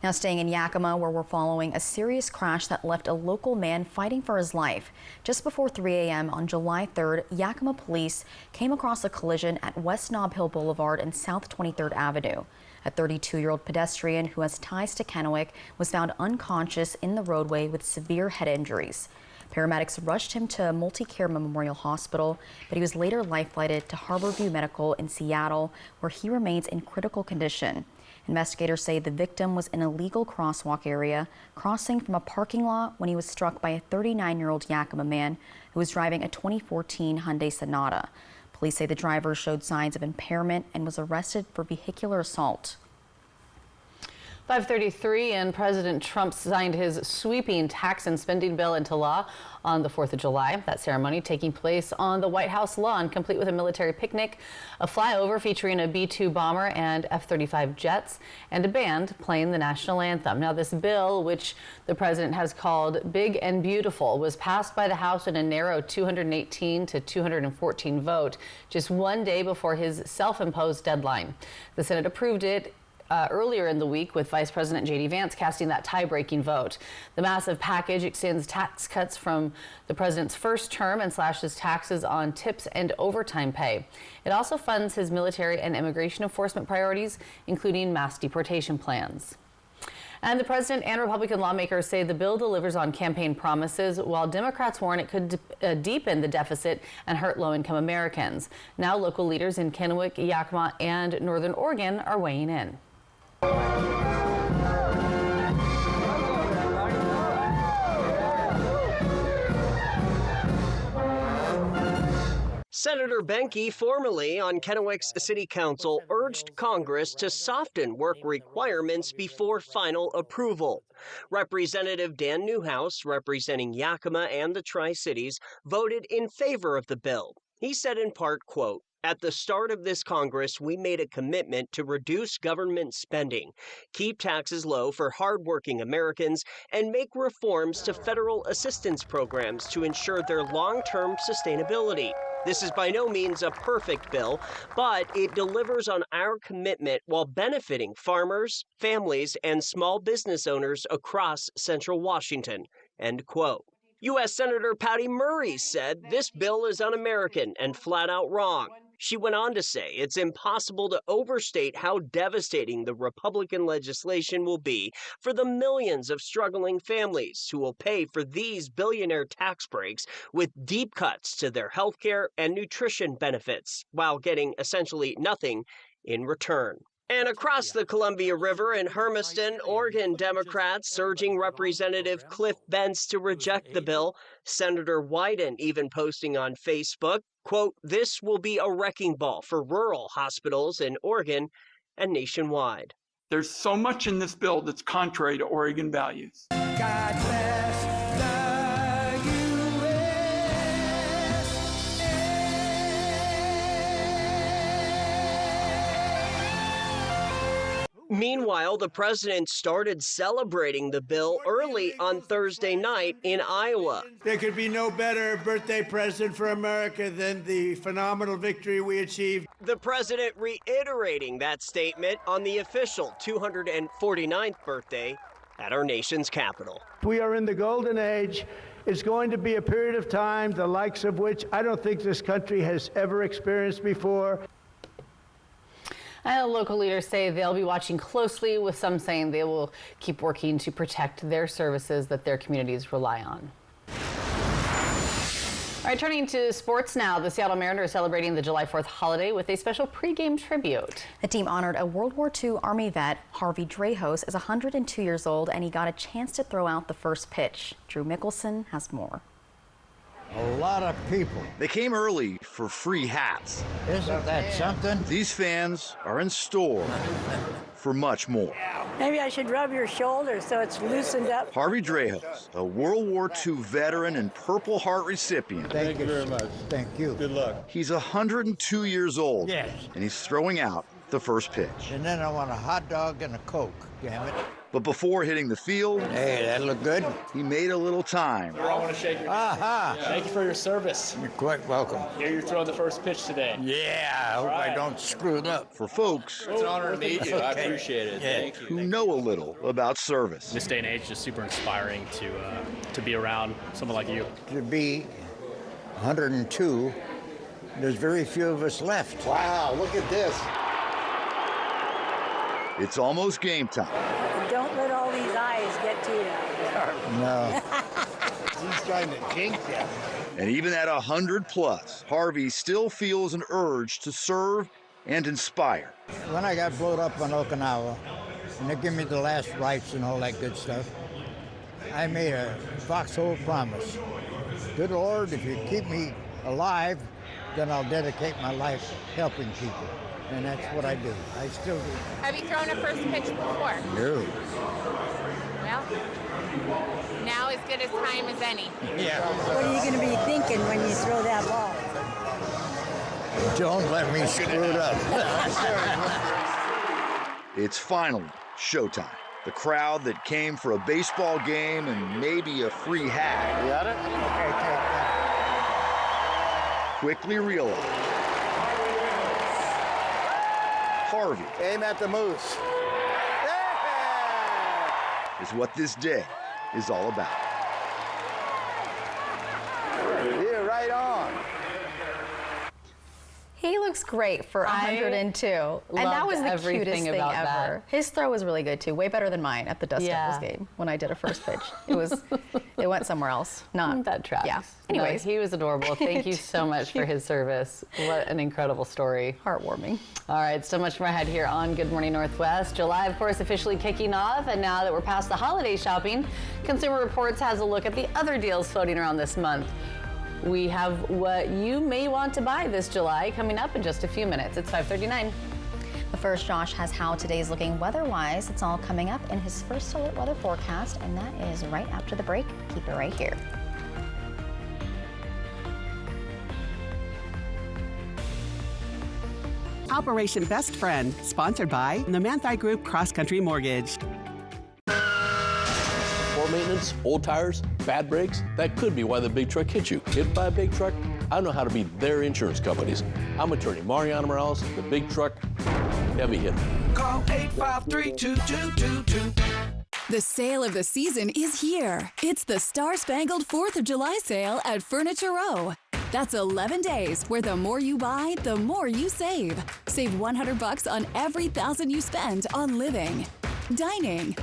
Now staying in Yakima, where we're following a serious crash that left a local man fighting for his life. Just before 3 a.m. on July 3rd, Yakima police came across a collision at West Nob Hill Boulevard and South 23rd Avenue. A 32-year-old pedestrian who has ties to Kennewick was found unconscious in the roadway with severe head injuries. Paramedics rushed him to Multi-Care Memorial Hospital, but he was later life-flighted to Harborview Medical in Seattle, where he remains in critical condition. Investigators say the victim was in a legal crosswalk area, crossing from a parking lot when he was struck by a 39-year-old Yakima man who was driving a 2014 Hyundai Sonata. Police say the driver showed signs of impairment and was arrested for vehicular assault. 5:33, and President Trump signed his sweeping tax and spending bill into law on the 4th of July. That ceremony taking place on the White House lawn, complete with a military picnic, a flyover featuring a B-2 bomber and F-35 jets, and a band playing the national anthem. Now, this bill, which the president has called Big and Beautiful, was passed by the House in a narrow 218 to 214 vote, just one day before his self-imposed deadline. The Senate approved it earlier in the week, with Vice President J.D. Vance casting that tie-breaking vote. The massive package extends tax cuts from the president's first term and slashes taxes on tips and overtime pay. It also funds his military and immigration enforcement priorities, including mass deportation plans. And the president and Republican lawmakers say the bill delivers on campaign promises, while Democrats warn it could deepen the deficit and hurt low-income Americans. Now local leaders in Kennewick, Yakima, and Northern Oregon are weighing in. Senator Benke, formerly on Kennewick's City Council, urged Congress to soften work requirements before final approval. Representative Dan Newhouse, representing Yakima and the Tri-Cities, voted in favor of the bill. He said in part, quote, "At the start of this Congress, we made a commitment to reduce government spending, keep taxes low for hardworking Americans, and make reforms to federal assistance programs to ensure their long-term sustainability. This is by no means a perfect bill, but it delivers on our commitment while benefiting farmers, families, and small business owners across central Washington, end quote. U.S. Senator Patty Murray said this bill is un-American and flat out wrong. She went on to say it's impossible to overstate how devastating the Republican legislation will be for the millions of struggling families who will pay for these billionaire tax breaks with deep cuts to their health care and nutrition benefits, while getting essentially nothing in return. And across the Columbia River in Hermiston, Oregon, Democrats urging Representative Cliff Bentz to reject the bill. Senator Wyden even posting on Facebook, quote, "This will be a wrecking ball for rural hospitals in Oregon and nationwide." There's so much in this bill that's contrary to Oregon values. God bless the Meanwhile, the president started celebrating the bill early on Thursday night in Iowa. There could be no better birthday present for America than the phenomenal victory we achieved. The president reiterating that statement on the official 249th birthday at our nation's capital. We are in the golden age. It's going to be a period of time, the likes of which I don't think this country has ever experienced before. And local leaders say they'll be watching closely, with some saying they will keep working to protect their services that their communities rely on. All right, turning to sports now. The Seattle Mariners are celebrating the July 4th holiday with a special pregame tribute. The team honored a World War II Army vet. Harvey Drejos is 102 years old, and he got a chance to throw out the first pitch. Drew Mickelson has more. A lot of people. They came early for free hats. Isn't that something? These fans are in store for much more. Maybe I should rub your shoulder so it's loosened up. Harvey Drejos, a World War II veteran and Purple Heart recipient. Thank you very much. Thank you. Good luck. He's 102 years old. Yes. And he's throwing out the first pitch. And then I want a hot dog and a Coke, damn it. But before hitting the field, hey, that looked good. He made a little time. I want to shake your hand. Aha! Thank you for your service. You're quite welcome. Here you're throwing the first pitch today. Yeah, I hope I don't screw it up. For folks, it's an honor to meet you. I appreciate it. Yeah. Thank you. Who know a little about service. This day and age is just super inspiring to be around someone like you. To be 102, there's very few of us left. Wow, look at this. It's almost game time. Don't let all these eyes get to you. No. He's trying to jinx you. And even at 100+, Harvey still feels an urge to serve and inspire. When I got blown up on Okinawa, and they gave me the last rites and all that good stuff, I made a foxhole promise. Good Lord, if you keep me alive, then I'll dedicate my life helping people. And that's what I do. I still do. Have you thrown a first pitch before? No. Well, now as good a time as any. Yeah. What are you going to be thinking when you throw that ball? Don't let me screw it up. It's finally showtime. The crowd that came for a baseball game and maybe a free hat. You got it? Okay, take that. Quickly realized Harvey. Aim at the moose. Yeah! Is what this day is all about. Yeah, right on. He looks great for 102. And that was the cutest thing ever. That. His throw was really good too, way better than mine at the Dust Devils game when I did a first pitch. It went somewhere else. Not that tracks. Yeah. Anyways, no, he was adorable. Thank you so much for his service. What an incredible story. Heartwarming. All right, so much more ahead here on Good Morning Northwest. July, of course, officially kicking off, and now that we're past the holiday shopping, Consumer Reports has a look at the other deals floating around this month. We have what you may want to buy this July coming up in just a few minutes. It's 5:39. But first, Josh has how today's looking weather-wise. It's all coming up in his first alert weather forecast, and that is right after the break. Keep it right here. Operation Best Friend, sponsored by the Manthei Group Cross Country Mortgage. Poor maintenance, old tires, bad brakes, that could be why the big truck hit you. Hit by a big truck, I know how to beat their insurance companies. I'm attorney Mariano Morales, the big truck heavy hitter. Call 853-2222. The sale of the season is here. It's the Star Spangled 4th of July sale at Furniture Row. That's 11 days where the more you buy, the more you save. Save $100 on every $1,000 you spend on living, dining,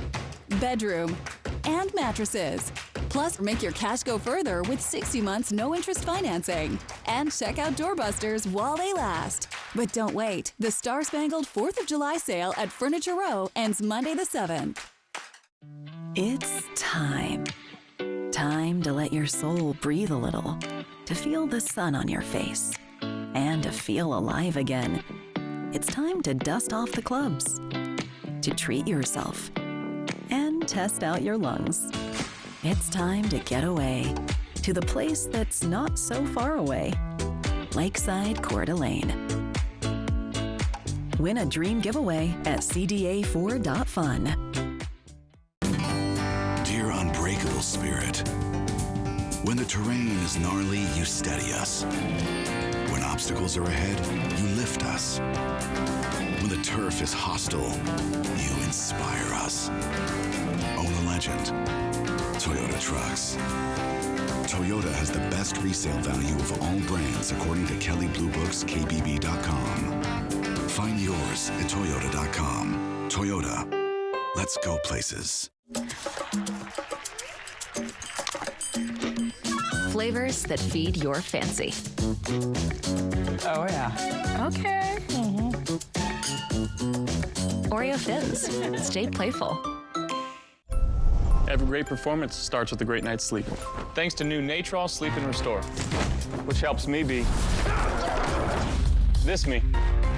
bedroom, and mattresses. Plus, make your cash go further with 60 months no-interest financing. And check out doorbusters while they last. But don't wait. The Star Spangled 4th of July sale at Furniture Row ends Monday the 7th. It's time. Time to let your soul breathe a little, to feel the sun on your face, and to feel alive again. It's time to dust off the clubs, to treat yourself, and test out your lungs. It's time to get away to the place that's not so far away, Lakeside Coeur d'Alene. Win a dream giveaway at cda4.fun. Dear unbreakable spirit, when the terrain is gnarly, you steady us. When obstacles are ahead, you lift us. When the turf is hostile, you inspire us. Own a legend. Toyota Trucks. Toyota has the best resale value of all brands according to Kelley Blue Book's KBB.com. Find yours at Toyota.com. Toyota. Let's go places. Flavors that feed your fancy. Oh, yeah. Okay. Oreo Thins. Stay playful. Every great performance starts with a great night's sleep. Thanks to new Natrol Sleep and Restore, which helps me be this me.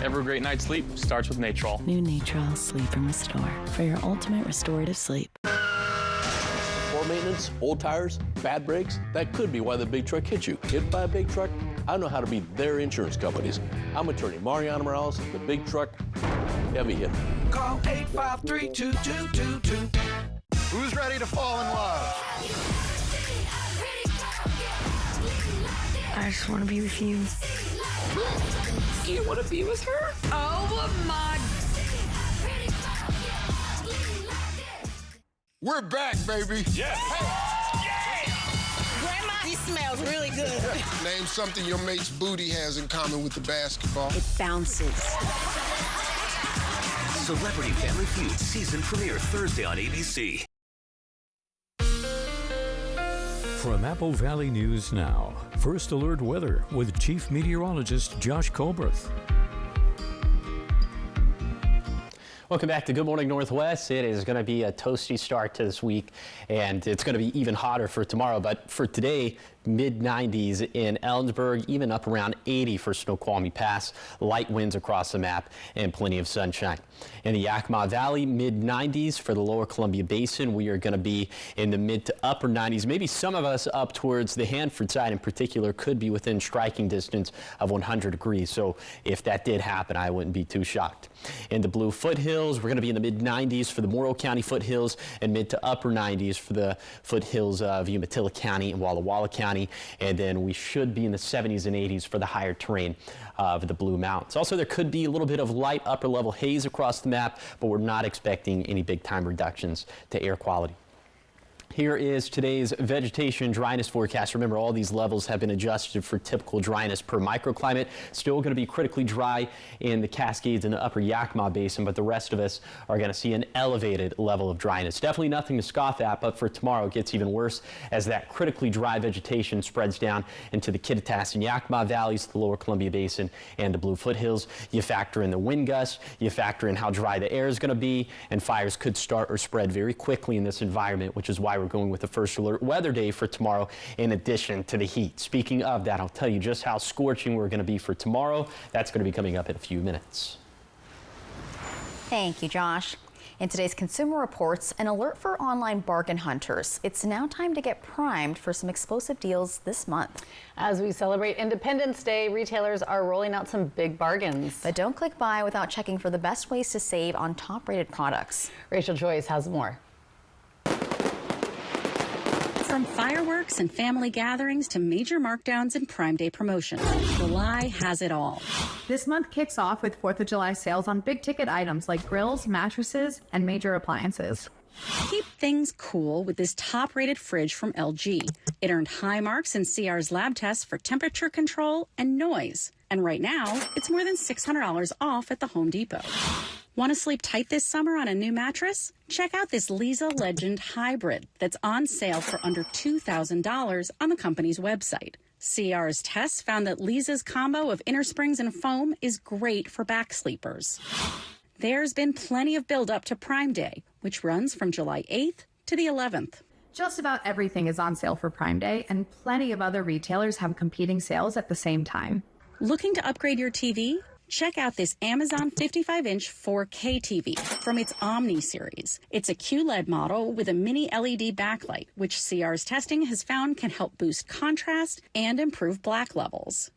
Every great night's sleep starts with Natrol. New Natrol Sleep and Restore for your ultimate restorative sleep. Poor maintenance, old tires, bad brakes, that could be why the big truck hit you. Hit by a big truck? I know how to beat their insurance companies. I'm attorney Mariano Morales, the big truck heavy hitter. Call 853-2222. Who's ready to fall in love? I just want to be with you. You want to be with her? Oh my. We're back, baby. Yes. Hey. Grandma, this smells really good. Name something your mate's booty has in common with the basketball. It bounces. Celebrity Family Feud season premiere Thursday on ABC. From Apple Valley News Now, First Alert Weather with Chief Meteorologist Josh Colbreth. Welcome back to Good Morning Northwest. It is going to be a toasty start to this week, and it's going to be even hotter for tomorrow. But for today, mid-90s in Ellensburg, even up around 80 for Snoqualmie Pass. Light winds across the map and plenty of sunshine. In the Yakima Valley, mid-90s for the lower Columbia Basin. We are going to be in the mid to upper 90s. Maybe some of us up towards the Hanford side in particular could be within striking distance of 100 degrees. So if that did happen, I wouldn't be too shocked. In the Blue Foothills, we're going to be in the mid-90s for the Morrow County foothills and mid to upper 90s for the foothills of Umatilla County and Walla Walla County. And then we should be in the 70s and 80s for the higher terrain of the Blue Mountains. Also, there could be a little bit of light upper level haze across the map, but we're not expecting any big time reductions to air quality. Here is today's vegetation dryness forecast. Remember, all these levels have been adjusted for typical dryness per microclimate. Still going to be critically dry in the Cascades and the upper Yakima Basin, but the rest of us are going to see an elevated level of dryness. Definitely nothing to scoff at, but for tomorrow it gets even worse as that critically dry vegetation spreads down into the Kittitas and Yakima Valleys, the lower Columbia Basin, and the Blue Foothills. You factor in the wind gusts, you factor in how dry the air is going to be, and fires could start or spread very quickly in this environment, which is why we're going with the first alert weather day for tomorrow in addition to the heat. Speaking of that, I'll tell you just how scorching we're going to be for tomorrow. That's going to be coming up in a few minutes. Thank you, Josh. In today's Consumer Reports, an alert for online bargain hunters. It's now time to get primed for some explosive deals this month. As we celebrate Independence Day, retailers are rolling out some big bargains. But don't click buy without checking for the best ways to save on top-rated products. Rachel Joyce has more. From fireworks and family gatherings to major markdowns and Prime Day promotions, July has it all. This month kicks off with 4th of July sales on big-ticket items like grills, mattresses, and major appliances. Keep things cool with this top-rated fridge from LG. It earned high marks in CR's lab tests for temperature control and noise. And right now, it's more than $600 off at the Home Depot. Want to sleep tight this summer on a new mattress? Check out this Leesa Legend Hybrid that's on sale for under $2,000 on the company's website. CR's tests found that Leesa's combo of inner springs and foam is great for back sleepers. There's been plenty of build-up to Prime Day, which runs from July 8th to the 11th. Just about everything is on sale for Prime Day, and plenty of other retailers have competing sales at the same time. Looking to upgrade your TV? Check out this Amazon 55-inch 4K TV from its Omni series. It's a QLED model with a mini LED backlight, which CR's testing has found can help boost contrast and improve black levels.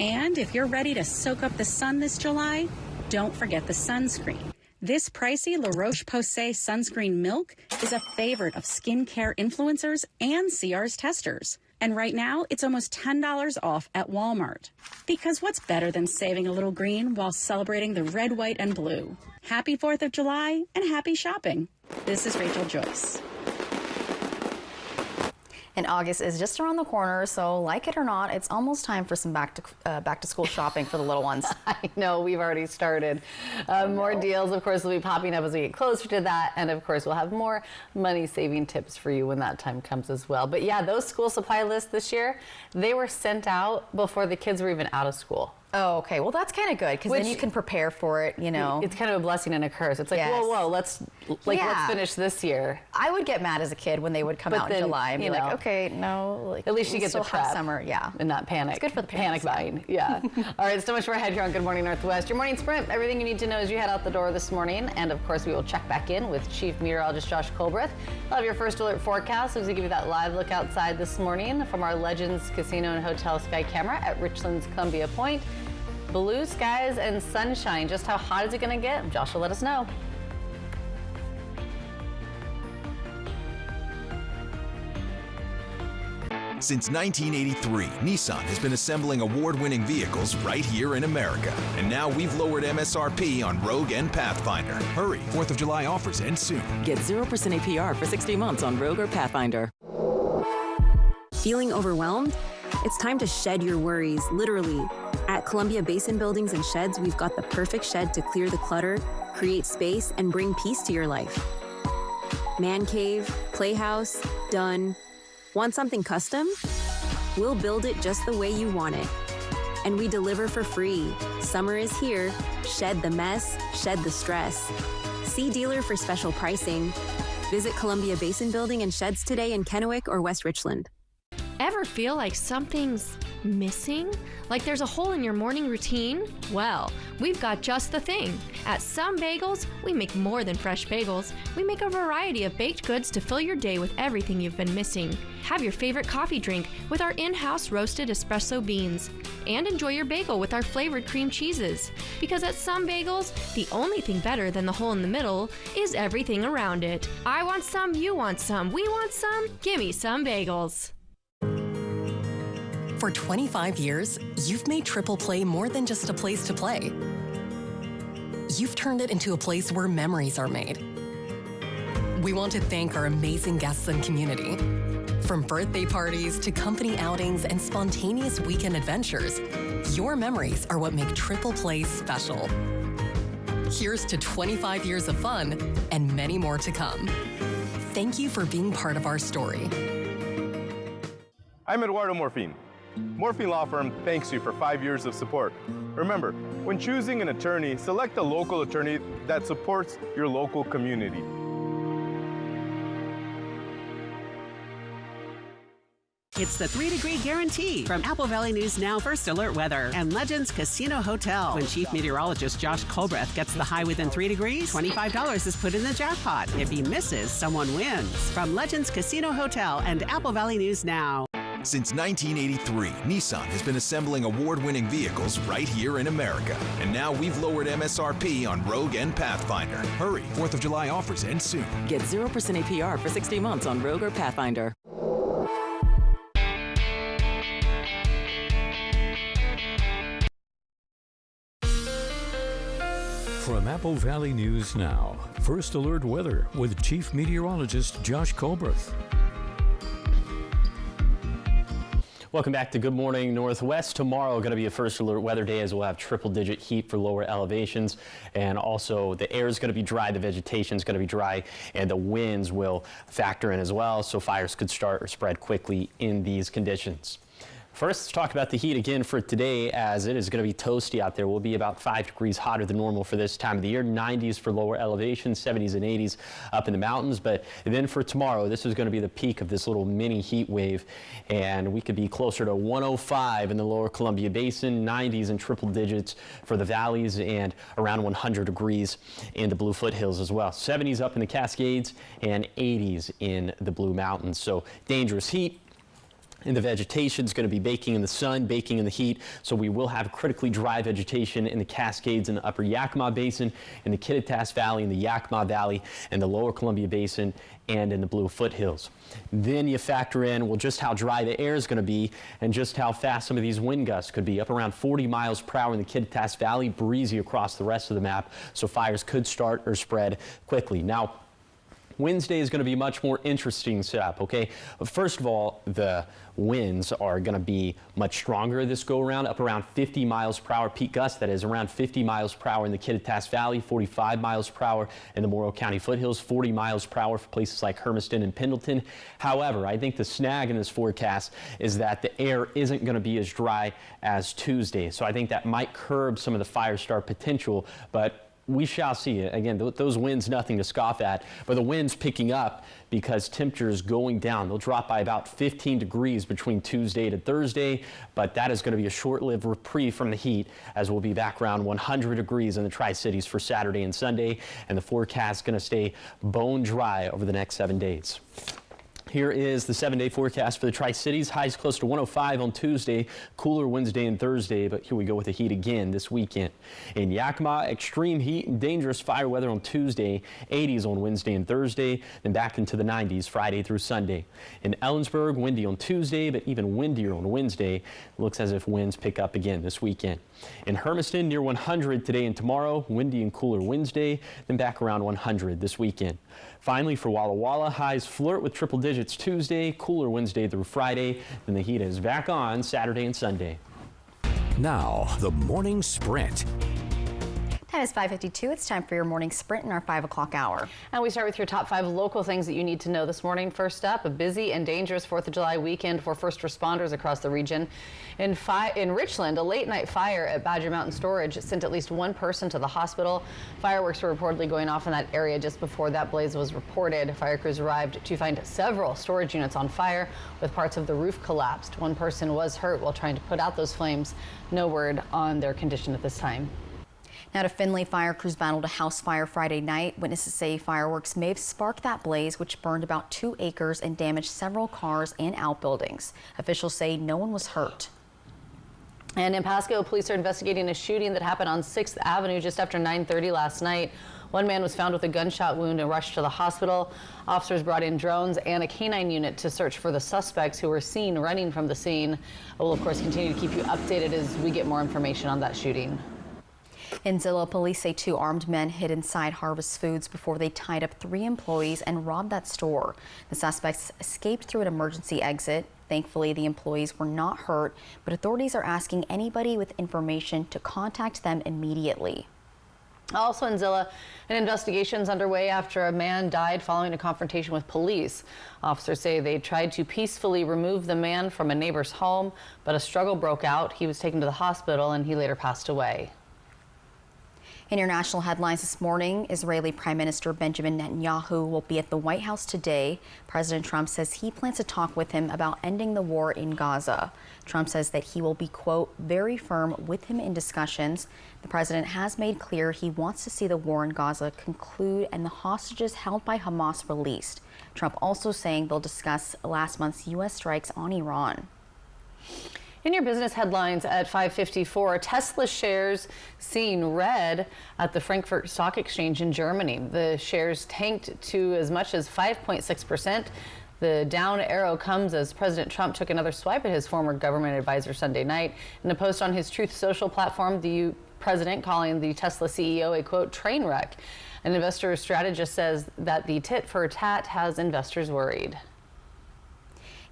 And if you're ready to soak up the sun this July, don't forget the sunscreen. This pricey La Roche-Posay sunscreen milk is a favorite of skincare influencers and CR's testers. And right now, it's almost $10 off at Walmart. Because what's better than saving a little green while celebrating the red, white, and blue? Happy 4th of July and happy shopping. This is Rachel Joyce. And August is just around the corner, so like it or not, it's almost time for some back to school shopping for the little ones. I know, we've already started. More deals, of course, will be popping up as we get closer to that, and of course, we'll have more money-saving tips for you when that time comes as well. But yeah, those school supply lists this year, they were sent out before the kids were even out of school. Oh, okay. Well, that's kind of good because then you can prepare for it, you know. It's kind of a blessing and a curse. It's like, whoa, let's finish this year. I would get mad as a kid when they would come out in July and be like, okay, no. At least you get the prep. Summer, yeah. And not panic. It's good for the panic buying. Yeah. All right, so much more ahead here on Good Morning Northwest. Your morning sprint, everything you need to know as you head out the door this morning. And of course, we will check back in with Chief Meteorologist Josh Colbreth. We'll have your first alert forecast as we give you that live look outside this morning from our Legends Casino and Hotel Sky Camera at Richland's Columbia Point. Blue skies and sunshine. Just how hot is it going to get? Josh will let us know. Since 1983, Nissan has been assembling award-winning vehicles right here in America. And now we've lowered MSRP on Rogue and Pathfinder. Hurry, 4th of July offers end soon. Get 0% APR for 60 months on Rogue or Pathfinder. Feeling overwhelmed? It's time to shed your worries, literally. At Columbia Basin Buildings and Sheds, we've got the perfect shed to clear the clutter, create space, and bring peace to your life. Man cave, playhouse, done. Want something custom? We'll build it just the way you want it. And we deliver for free. Summer is here. Shed the mess, shed the stress. See dealer for special pricing. Visit Columbia Basin Building and Sheds today in Kennewick or West Richland. Ever feel like something's missing? Like there's a hole in your morning routine? Well, we've got just the thing. At Some Bagels, we make more than fresh bagels. We make a variety of baked goods to fill your day with everything you've been missing. Have your favorite coffee drink with our in-house roasted espresso beans. And enjoy your bagel with our flavored cream cheeses. Because at Some Bagels, the only thing better than the hole in the middle is everything around it. I want some, you want some, we want some. Gimme Some Bagels. For 25 years, you've made Triple Play more than just a place to play. You've turned it into a place where memories are made. We want to thank our amazing guests and community. From birthday parties to company outings and spontaneous weekend adventures, your memories are what make Triple Play special. Here's to 25 years of fun and many more to come. Thank you for being part of our story. I'm Eduardo Morfin. Morfin Law Firm thanks you for 5 years of support. Remember, when choosing an attorney, select a local attorney that supports your local community. It's the 3-degree guarantee from Apple Valley News Now First Alert Weather and Legends Casino Hotel. When Chief Meteorologist Josh Colbreth gets the high within 3 degrees, $25 is put in the jackpot. If he misses, someone wins. From Legends Casino Hotel and Apple Valley News Now. Since 1983, Nissan has been assembling award-winning vehicles right here in America. And now we've lowered MSRP on Rogue and Pathfinder. Hurry, 4th of July offers end soon. Get 0% APR for 60 months on Rogue or Pathfinder. From Apple Valley News Now, First Alert Weather with Chief Meteorologist Josh Colbreth. Welcome back to Good Morning Northwest. Tomorrow going to be a First Alert weather day as we'll have triple-digit heat for lower elevations, and also the air is going to be dry, the vegetation is going to be dry, and the winds will factor in as well, so fires could start or spread quickly in these conditions. First, let's talk about the heat again for today, as it is going to be toasty out there. We'll be about 5 degrees hotter than normal for this time of the year. 90s for lower elevations, 70s and 80s up in the mountains. But then for tomorrow, this is going to be the peak of this little mini heat wave, and we could be closer to 105 in the lower Columbia Basin, 90s and triple digits for the valleys, and around 100 degrees in the Blue Foothills as well. 70s up in the Cascades and 80s in the Blue Mountains. So dangerous heat. And the vegetation is going to be baking in the sun, baking in the heat, so we will have critically dry vegetation in the Cascades and the upper Yakima Basin, in the Kittitas Valley, in the Yakima Valley, and the lower Columbia Basin, and in the Blue Foothills. Then you factor in, well, just how dry the air is going to be and just how fast some of these wind gusts could be. Up around 40 miles per hour in the Kittitas Valley, breezy across the rest of the map, so fires could start or spread quickly. Now, Wednesday is going to be much more interesting setup, okay? First of all, the winds are going to be much stronger this go around, up around 50 miles per hour peak gust. That is around 50 miles per hour in the Kittitas Valley, 45 miles per hour in the Morrow County foothills, 40 miles per hour for places like Hermiston and Pendleton. However, I think the snag in this forecast is that the air isn't going to be as dry as Tuesday. So I think that might curb some of the fire start potential, but we shall see. Again, those winds, nothing to scoff at, but the winds picking up because temperatures going down. They'll drop by about 15 degrees between Tuesday to Thursday, but that is going to be a short-lived reprieve from the heat, as we'll be back around 100 degrees in the Tri-Cities for Saturday and Sunday, and the forecast is going to stay bone dry over the next 7 days. Here is the 7-day forecast for the Tri-Cities. Highs close to 105 on Tuesday, cooler Wednesday and Thursday, but here we go with the heat again this weekend. In Yakima, extreme heat and dangerous fire weather on Tuesday, 80s on Wednesday and Thursday, then back into the 90s Friday through Sunday. In Ellensburg, windy on Tuesday, but even windier on Wednesday. Looks as if winds pick up again this weekend. In Hermiston, near 100 today and tomorrow, windy and cooler Wednesday, then back around 100 this weekend. Finally, for Walla Walla, highs flirt with triple digits Tuesday, cooler Wednesday through Friday, then the heat is back on Saturday and Sunday. Now, the morning sprint. Time is 5:52. It's time for your morning sprint in our 5 o'clock hour. And we start with your top 5 local things that you need to know this morning. First up, a busy and dangerous 4th of July weekend for first responders across the region. In Richland, a late night fire at Badger Mountain Storage sent at least one person to the hospital. Fireworks were reportedly going off in that area just before that blaze was reported. Fire crews arrived to find several storage units on fire with parts of the roof collapsed. One person was hurt while trying to put out those flames. No word on their condition at this time. Now to Findlay, fire crews battled a house fire Friday night. Witnesses say fireworks may have sparked that blaze, which burned about 2 acres and damaged several cars and outbuildings. Officials say no one was hurt. And in Pasco, police are investigating a shooting that happened on 6th Avenue just after 9:30 last night. One man was found with a gunshot wound and rushed to the hospital. Officers brought in drones and a canine unit to search for the suspects who were seen running from the scene. We'll, of course, continue to keep you updated as we get more information on that shooting. In Zillow, police say 2 armed men hid inside Harvest Foods before they tied up 3 employees and robbed that store. The suspects escaped through an emergency exit. Thankfully, the employees were not hurt, but authorities are asking anybody with information to contact them immediately. Also in Zillow, an investigation is underway after a man died following a confrontation with police. Officers say they tried to peacefully remove the man from a neighbor's home, but a struggle broke out. He was taken to the hospital and he later passed away. In your national headlines this morning, Israeli Prime Minister Benjamin Netanyahu will be at the White House today. President Trump says he plans to talk with him about ending the war in Gaza. Trump says that he will be, quote, very firm with him in discussions. The president has made clear he wants to see the war in Gaza conclude and the hostages held by Hamas released. Trump also saying they'll discuss last month's U.S. strikes on Iran. In your business headlines at 5:54, Tesla shares seen red at the Frankfurt Stock Exchange in Germany. The shares tanked to as much as 5.6%. The down arrow comes as President Trump took another swipe at his former government advisor Sunday night. In a post on his Truth Social platform, the president calling the Tesla CEO a, quote, train wreck. An investor strategist says that the tit for tat has investors worried.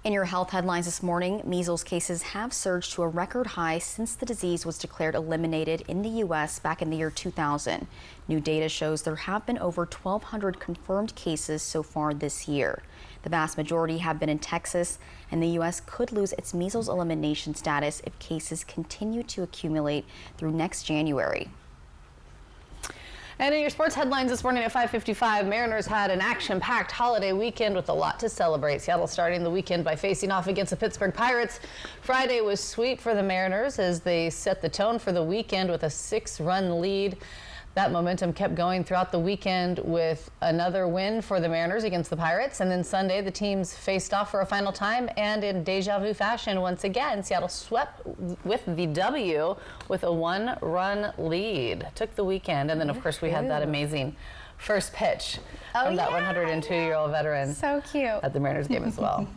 In your health headlines this morning, measles cases have surged to a record high since the disease was declared eliminated in the U.S. back in the year 2000. New data shows there have been over 1,200 confirmed cases so far this year. The vast majority have been in Texas, and the U.S. could lose its measles elimination status if cases continue to accumulate through next January. And in your sports headlines this morning at 5:55, Mariners had an action-packed holiday weekend with a lot to celebrate. Seattle starting the weekend by facing off against the Pittsburgh Pirates. Friday was sweet for the Mariners as they set the tone for the weekend with a 6-run lead. That momentum kept going throughout the weekend with another win for the Mariners against the Pirates. And then Sunday, the teams faced off for a final time. And in deja vu fashion, once again, Seattle swept with the W with a 1-run lead. Took the weekend. And then, of course, we had that amazing first pitch from that 102-year-old veteran. So cute. At the Mariners game as well. All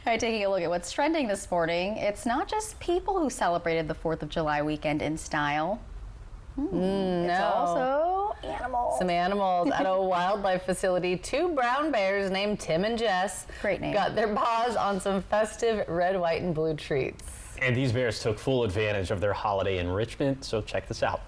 right, taking a look at what's trending this morning. It's not just people who celebrated the 4th of July weekend in style. It's also animals. Some animals at a wildlife facility. 2 brown bears named Tim and Jess. Great name. Got their paws on some festive red, white, and blue treats. And these bears took full advantage of their holiday enrichment, so check this out.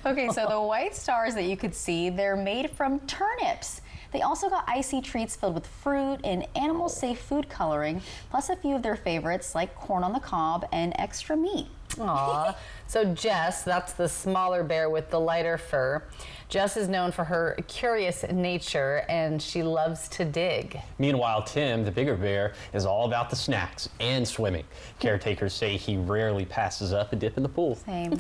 Okay, so the white stars that you could see, they're made from turnips. They also got icy treats filled with fruit and animal-safe food coloring, plus a few of their favorites like corn on the cob and extra meat. Aw. So Jess, that's the smaller bear with the lighter fur. Jess is known for her curious nature and she loves to dig. Meanwhile, Tim, the bigger bear, is all about the snacks and swimming. Caretakers say he rarely passes up a dip in the pool. Same.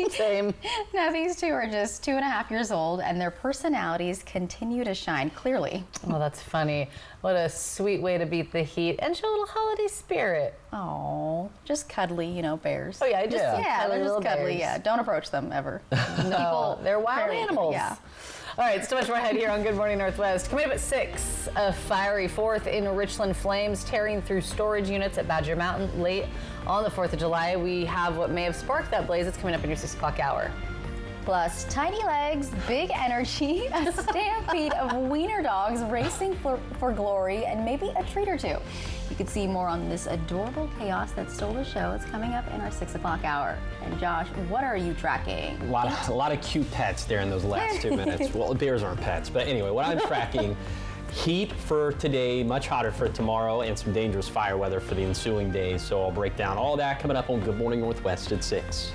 Same. Now, these two are just 2.5 years old and their personalities continue to shine clearly. Oh, that's funny. What a sweet way to beat the heat and show a little holiday spirit. Oh, just cuddly, you know, bears. Oh, yeah, they're just cuddly. Bears. Yeah, don't approach them ever. No, they're wild animals. Yeah. All right, so much more ahead here on Good Morning Northwest. Coming up at 6, a fiery 4th in Richland. Flames tearing through storage units at Badger Mountain late on the 4th of July. We have what may have sparked that blaze. It's coming up in your 6 o'clock hour. Plus, tiny legs, big energy, a stampede of wiener dogs racing for glory, and maybe a treat or two. You can see more on this adorable chaos that stole the show. It's coming up in our 6 o'clock hour. And Josh, what are you tracking? A lot of cute pets there in those last 2 minutes. Well, bears aren't pets, but anyway, what I'm tracking, heat for today, much hotter for tomorrow, and some dangerous fire weather for the ensuing days. So I'll break down all that coming up on Good Morning Northwest at 6.